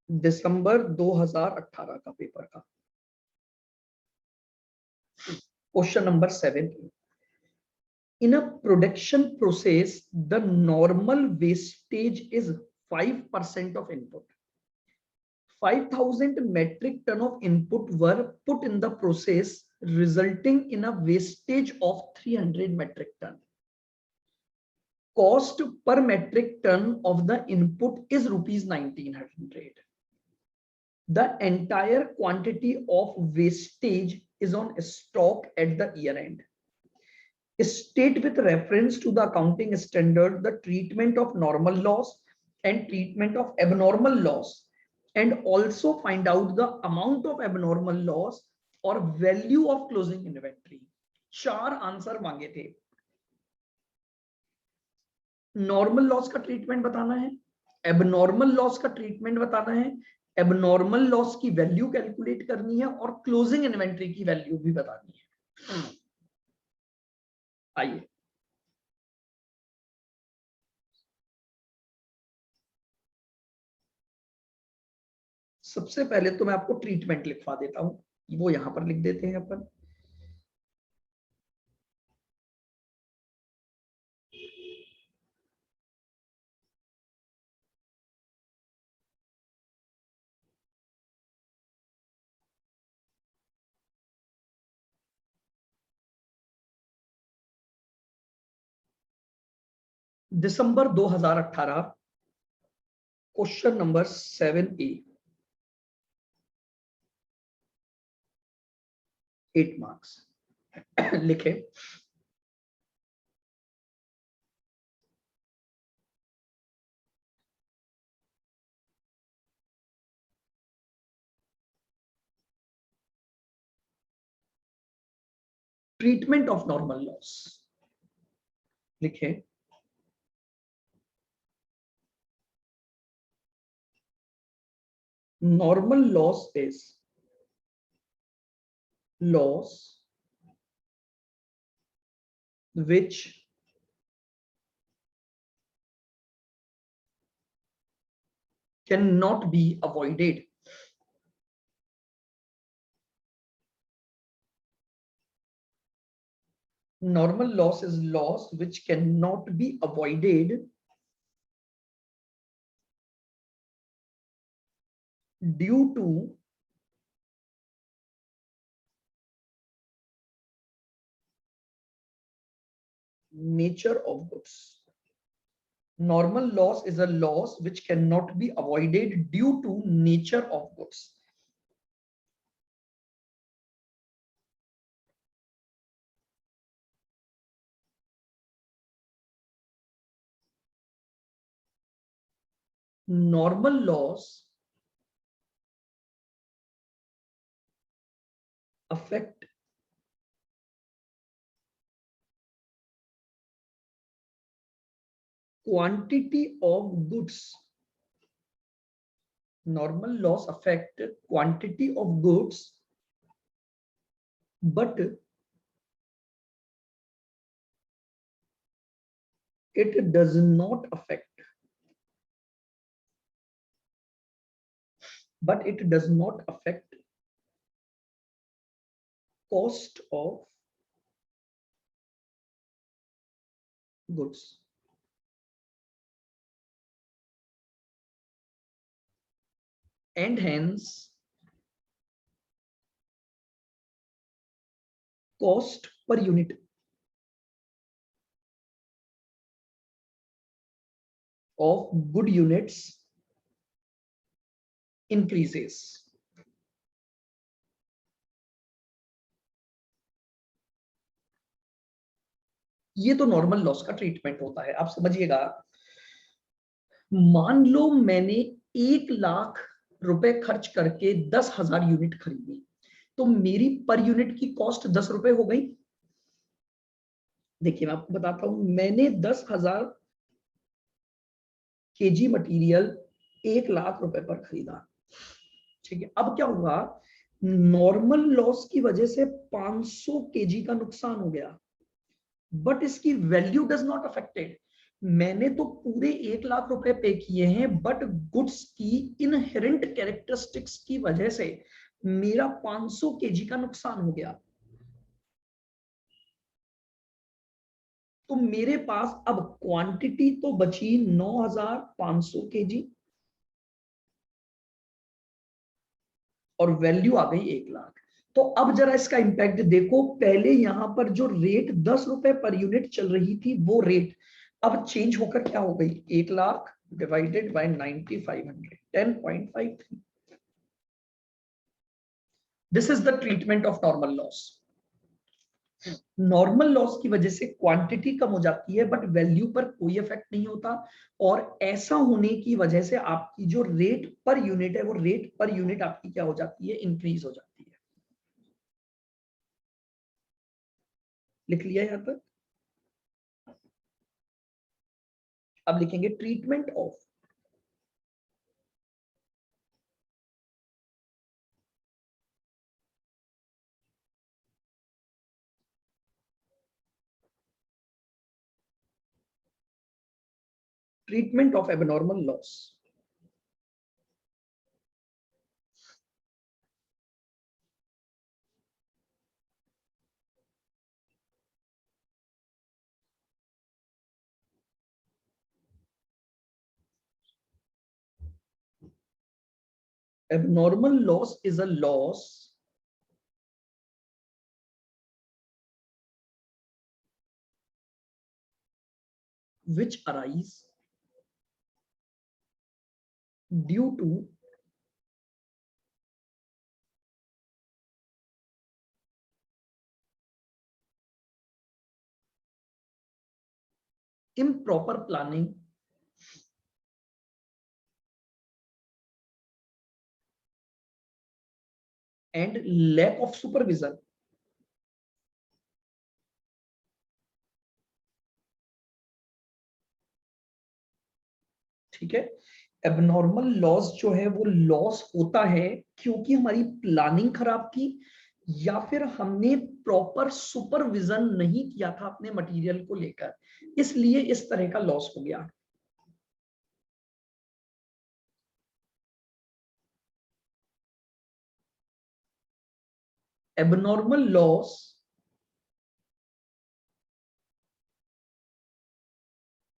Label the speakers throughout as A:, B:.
A: दिसंबर 2018 का पेपर का question number 7। In a production process, the normal wastage is 5% of input. 5,000 metric ton of input were put in the process, resulting in a wastage of 300 metric ton. Cost per metric ton of the input is rupees 1900. The entire quantity of wastage is on stock at the year end. State with reference to the accounting standard the treatment of normal loss and treatment of abnormal loss, and also find out the amount of abnormal loss or value of closing inventory. 4 answer मांगे थे। Normal loss का treatment बताना है, abnormal loss का treatment बताना है, abnormal loss की value calculate करनी है और क्लोजिंग इन्वेंट्री की वैल्यू भी बतानी है। आइए सबसे पहले तो मैं आपको ट्रीटमेंट लिखवा देता हूं, वो यहां पर लिख देते हैं अपन। दिसंबर 2018 क्वेश्चन नंबर 7A 8 मार्क्स लिखे। ट्रीटमेंट ऑफ नॉर्मल लॉस लिखे। Normal loss is loss which cannot be avoided. Normal loss is loss which cannot be avoided due to nature of goods. Normal loss is a loss which cannot be avoided due to nature of goods. Normal loss affect quantity of goods. Normal loss affect quantity of goods, but it does not affect cost of goods. And hence cost per unit of good units increases. ये तो normal loss का treatment होता है। आप समझिएगा, मान लो मैंने 1,00,000 रुपए खर्च करके 10,000 यूनिट खरीदी, तो मेरी पर यूनिट की कॉस्ट 10 रुपए हो गई। देखिए मैं आपको बताता हूं, मैंने 10,000 केजी मटेरियल 1,00,000 रुपए पर खरीदा, ठीक है। अब क्या हुआ, नॉर्मल लॉस की वजह से 500 केजी का नुकसान हो गया, बट इसकी वैल्यू डज नॉट अफेक्टेड, मैंने तो पूरे 1 लाख रुपए पे किए हैं, बट गुड्स की इनहेरेंट कैरेक्टरिस्टिक्स की वजह से मेरा 500 केजी का नुकसान हो गया। तो मेरे पास अब क्वांटिटी तो बची 9,500 केजी और वैल्यू आ गई 1 लाख। तो अब जरा इसका इंपैक्ट देखो, पहले यहां पर जो रेट 10 रुपए पर यूनिट चल रही थी वो रेट अब चेंज होकर क्या हो गई, 1 lakh divided by 9,500, 10.53। This is the treatment of normal loss. Normal loss की वजह से क्वांटिटी कम हो जाती है बट वैल्यू पर कोई इफेक्ट नहीं होता, और ऐसा होने की वजह से आपकी जो रेट पर यूनिट है वो रेट पर यूनिट आपकी क्या हो जाती है, इंक्रीज हो जाती है। लिख लिया यहां पर। अब लिखेंगे treatment of treatment of abnormal loss. Abnormal loss is a loss which arise due to improper planning and lack of supervision. ठीक है, एबनॉर्मल लॉस जो है वो लॉस होता है क्योंकि हमारी प्लानिंग खराब थी, या फिर हमने प्रॉपर सुपरविजन नहीं किया था अपने मटेरियल को लेकर, इसलिए इस तरह का लॉस हो गया। Abnormal loss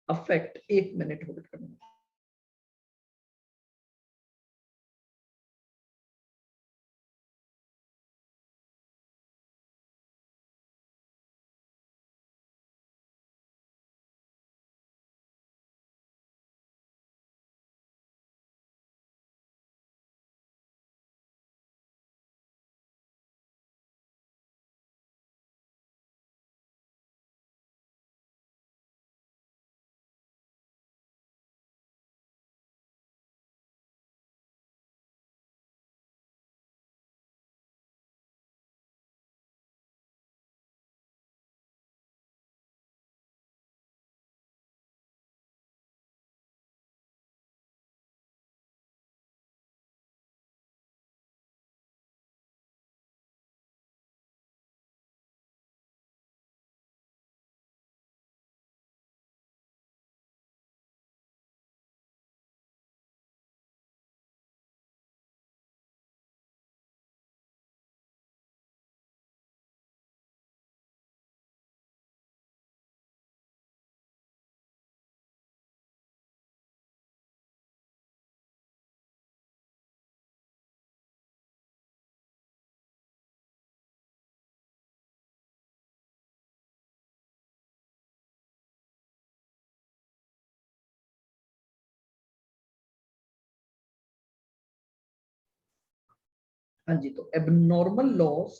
A: affect, 1 minute hold करना। हाँ जी, तो abnormal loss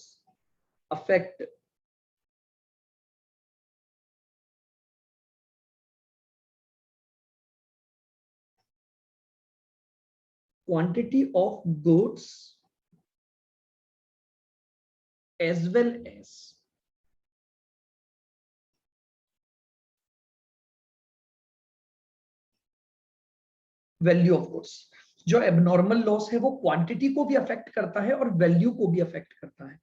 A: affect quantity of goods as well as value of goods. जो एबनॉर्मल लॉस है वो क्वांटिटी को भी अफेक्ट करता है और वैल्यू को भी अफेक्ट करता है।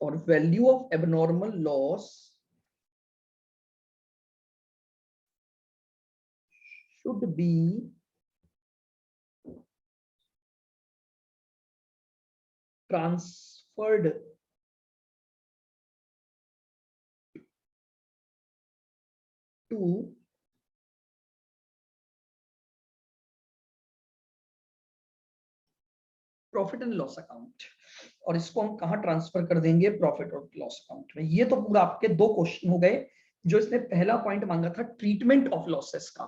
A: और value of abnormal loss should be transferred to profit and loss account. और इसको हम कहां ट्रांसफर कर देंगे? प्रॉफिट और लॉस अकाउंट में। ये तो पूरा आपके दो क्वेश्चन हो गए। जो इसने पहला पॉइंट मांगा था ट्रीटमेंट ऑफ लॉसेस का,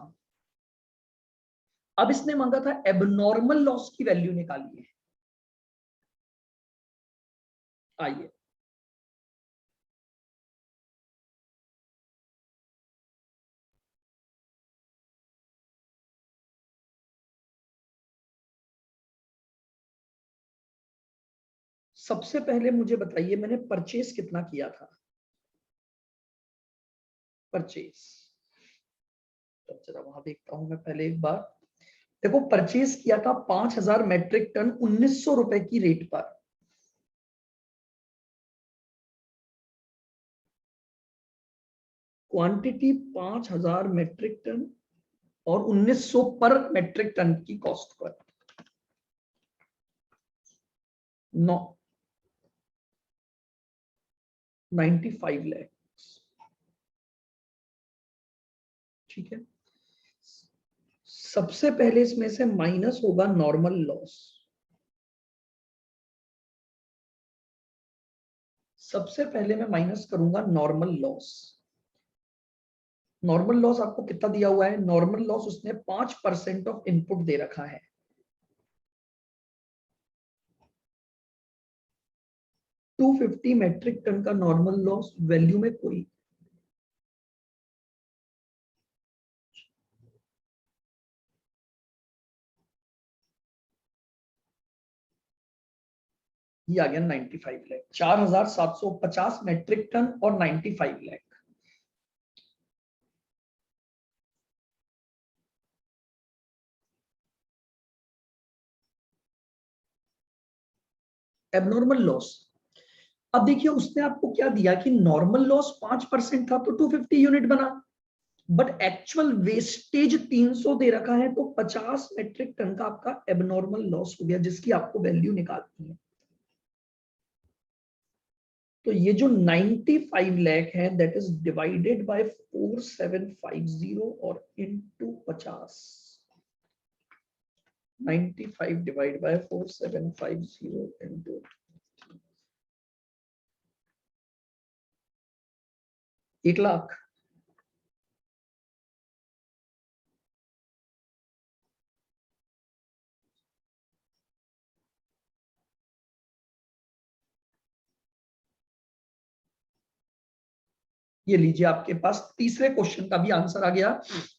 A: अब इसने मांगा था एबनॉर्मल लॉस की वैल्यू निकालिए। आइए, सबसे पहले मुझे बताइए मैंने परचेस कितना किया था? परचेस, तो जरा वहां देखता हूं मैं पहले एक बार। देखो परचेस किया था 5000 मेट्रिक टन 1900 रुपए की रेट पर। क्वांटिटी 5000 मेट्रिक टन और 1900 पर मेट्रिक टन की कॉस्ट पर। 95 लाख, ठीक है। सबसे पहले इसमें से माइनस होगा नॉर्मल लॉस। सबसे पहले मैं माइनस करूंगा नॉर्मल लॉस। नॉर्मल लॉस आपको कितना दिया हुआ है? नॉर्मल लॉस उसने 5% ऑफ इनपुट दे रखा है। 250 मेट्रिक टन का नॉर्मल लॉस वैल्यू में कोई ये आ गया 95 लाख। 4750 मेट्रिक टन और 95 लाख। एबनॉर्मल लॉस, अब देखिए उसने आपको क्या दिया कि नॉर्मल लॉस 5% था तो 250 यूनिट बना, बट एक्चुअल वेस्टेज 300 दे रखा है तो 50 मेट्रिक टन का आपका एबनॉर्मल लॉस हो गया, जिसकी आपको वैल्यू निकालनी है। तो ये जो 95 लाख है दैट इज डिवाइडेड बाय 4750 और into 50। 95 divide by 4750 into 1 lakh. ये लीजिए आपके पास तीसरे क्वेश्चन का भी आंसर आ गया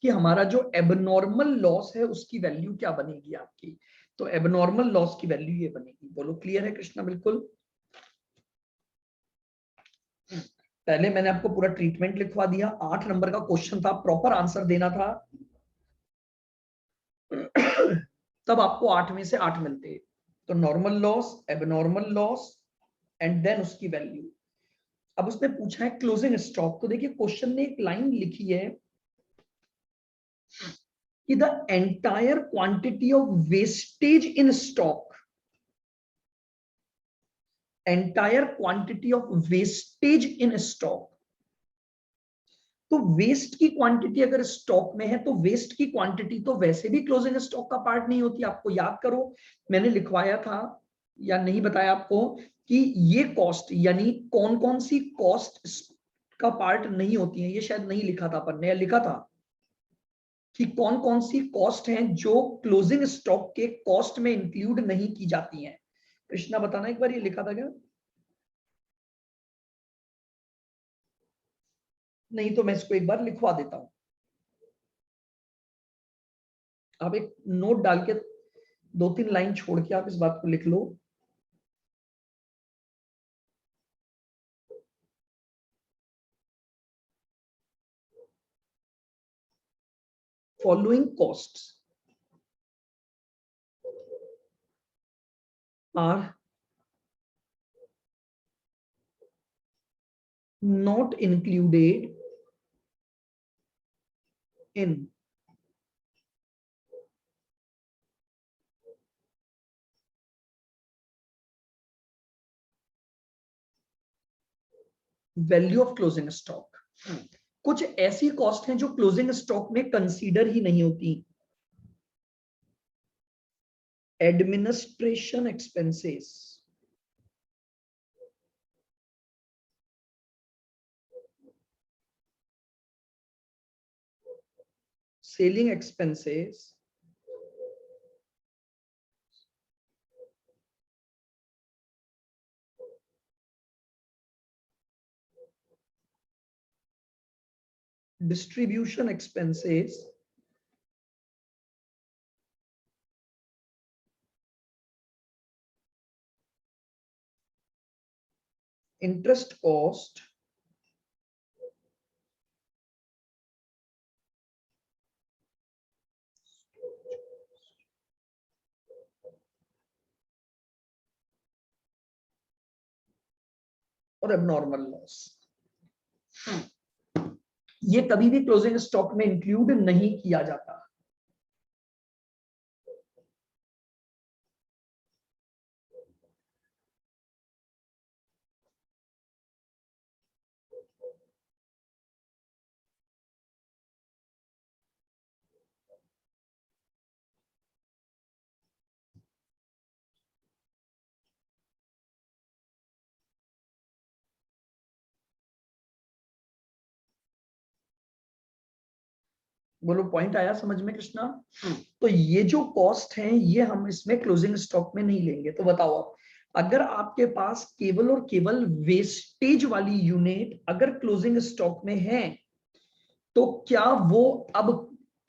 A: कि हमारा जो एबनॉर्मल लॉस है उसकी वैल्यू क्या बनेगी आपकी। तो एबनॉर्मल लॉस की वैल्यू ये बनेगी। बोलो क्लियर है कृष्णा? बिल्कुल। पहले मैंने आपको पूरा ट्रीटमेंट लिखवा दिया। 8 नंबर का क्वेश्चन था, प्रॉपर आंसर देना था। तब आपको 8 में से 8 मिलते। तो normal loss, abnormal loss and then उसकी वैल्यू। अब उसने पूछा है क्लोजिंग स्टॉक। तो देखिए क्वेश्चन ने एक लाइन लिखी है कि the entire quantity of wastage in stock, entire quantity of wastage in stock. तो वेस्ट की क्वांटिटी अगर स्टॉक में है तो वेस्ट की क्वांटिटी तो वैसे भी क्लोजिंग स्टॉक का पार्ट नहीं होती। आपको याद करो मैंने लिखवाया था या नहीं बताया आपको कि ये कॉस्ट यानी कौन कौन सी कॉस्ट का पार्ट नहीं होती है। ये शायद नहीं लिखा था अपन ने, लिखा था कि कौन कौन सी कॉस्ट हैं जो क्लोजिंग स्टॉक के कॉस्ट में इंक्लूड नहीं की जाती हैं। कृष्णा बताना एक बार, ये लिखा था क्या? नहीं तो मैं इसको एक बार लिखवा देता हूं। आप एक नोट डाल के 2-3 लाइन छोड़ के आप इस बात को लिख लो। Following costs are not included in value of closing stock. कुछ ऐसी कॉस्ट हैं जो क्लोजिंग स्टॉक में कंसीडर ही नहीं होती। Administration expenses, selling expenses, distribution expenses, interest cost, और एबनॉर्मल लॉस। ये कभी भी क्लोजिंग स्टॉक में इंक्लूड नहीं किया जाता। बोलो पॉइंट आया समझ में कृष्णा? तो ये जो कॉस्ट है ये हम इसमें क्लोजिंग स्टॉक में नहीं लेंगे। तो बताओ आप, अगर आपके पास केवल और केवल वेस्टेज वाली यूनिट अगर क्लोजिंग स्टॉक में है तो क्या वो अब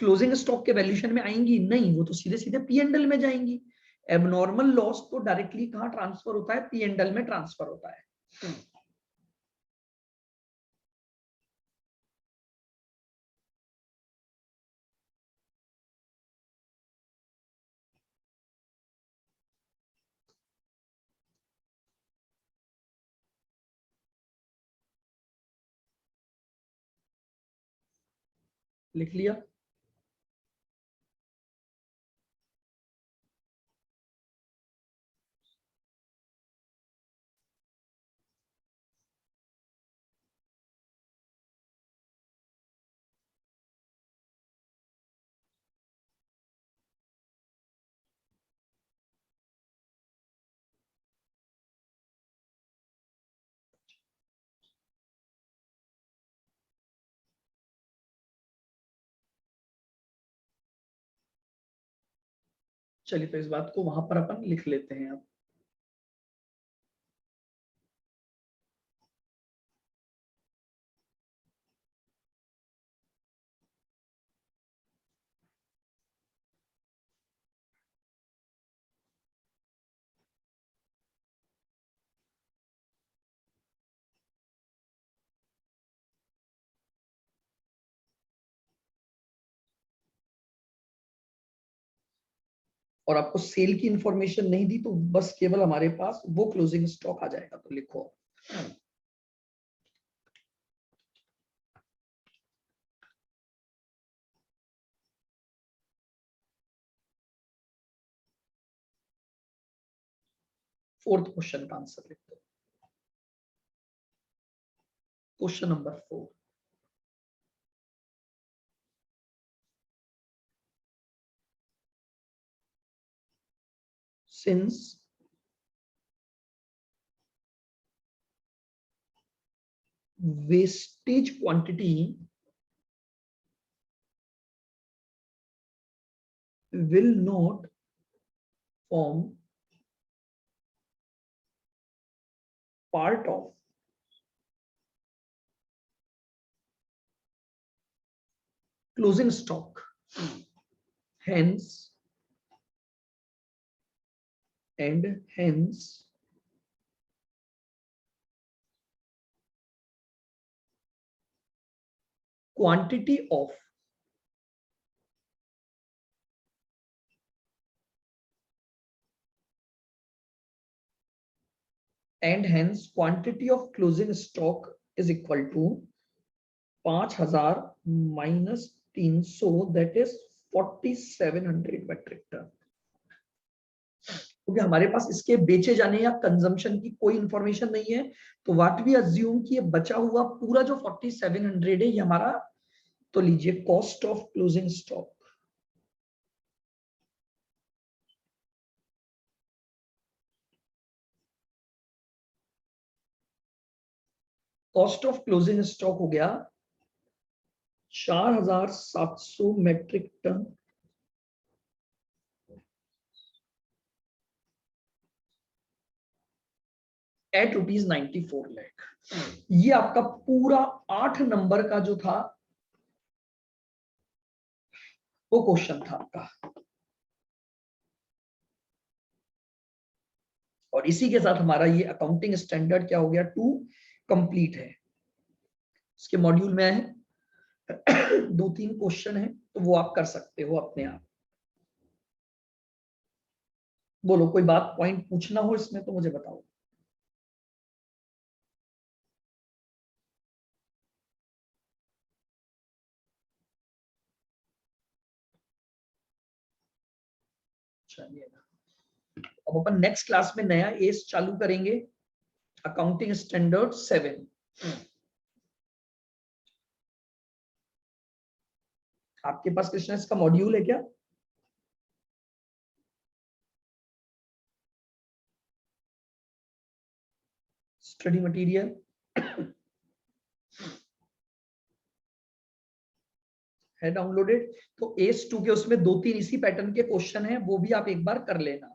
A: क्लोजिंग स्टॉक के वैल्यूएशन में आएंगी? नहीं, वो तो सीधे सीधे पी एंड एल में जाएंगी। एबनॉर्मल लॉस तो डायरेक्टली कहां ट्रांसफर होता है? पी एंड एल में ट्रांसफर होता है। लिख लिया? चलिए तो इस बात को वहां पर अपन लिख लेते हैं अब। और आपको सेल की इंफॉर्मेशन नहीं दी तो बस केवल हमारे पास वो क्लोजिंग स्टॉक आ जाएगा। तो लिखो फोर्थ क्वेश्चन का आंसर लिख दो। Question number 4, since wastage quantity will not form part of closing stock, hence quantity of closing stock is equal to 5000 minus 300 that is 4700 metric ton. क्योंकि हमारे पास इसके बेचे जाने या कंजम्पशन की कोई इंफॉर्मेशन नहीं है, तो व्हाट वी अज्यूम कि ये बचा हुआ पूरा जो 4700 है ये हमारा, तो लीजिए cost of closing stock. Cost of closing stock हो गया 4700 मेट्रिक टन एट ₹94 लाख। ये आपका पूरा 8 नंबर का जो था वो क्वेश्चन था आपका, और इसी के साथ हमारा ये अकाउंटिंग स्टैंडर्ड क्या हो गया 2 कंप्लीट है। इसके मॉड्यूल में है 2-3 क्वेश्चन है, तो वो आप कर सकते हो अपने आप। बोलो कोई बात पॉइंट पूछना हो इसमें तो मुझे बताओ। चलिए अब अपन नेक्स्ट क्लास में नया एस चालू करेंगे, अकाउंटिंग स्टैंडर्ड 7। आपके पास कृष्ण इसका मॉड्यूल है क्या? स्टडी मटेरियल है डाउनलोडेड? तो एस 2 के उसमें 2-3 इसी पैटर्न के क्वेश्चन हैं, वो भी आप एक बार कर लेना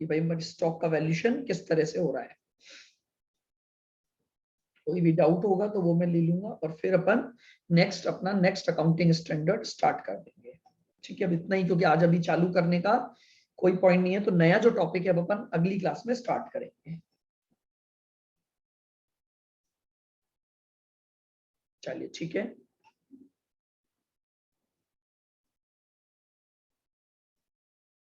A: कि भाई स्टॉक का वैल्यूएशन किस तरह से हो रहा है। कोई भी डाउट होगा तो वो मैं ले लूंगा, और फिर अपन नेक्स्ट अकाउंटिंग स्टैंडर्ड स्टार्ट कर देंगे। ठीक है, अब इतना ही, क्योंकि आज अभी चालू करने का कोई पॉइंट नहीं है, तो नया जो टॉपिक है अब अपन अगली क्लास में स्टार्ट करेंगे। चलिए ठीक है।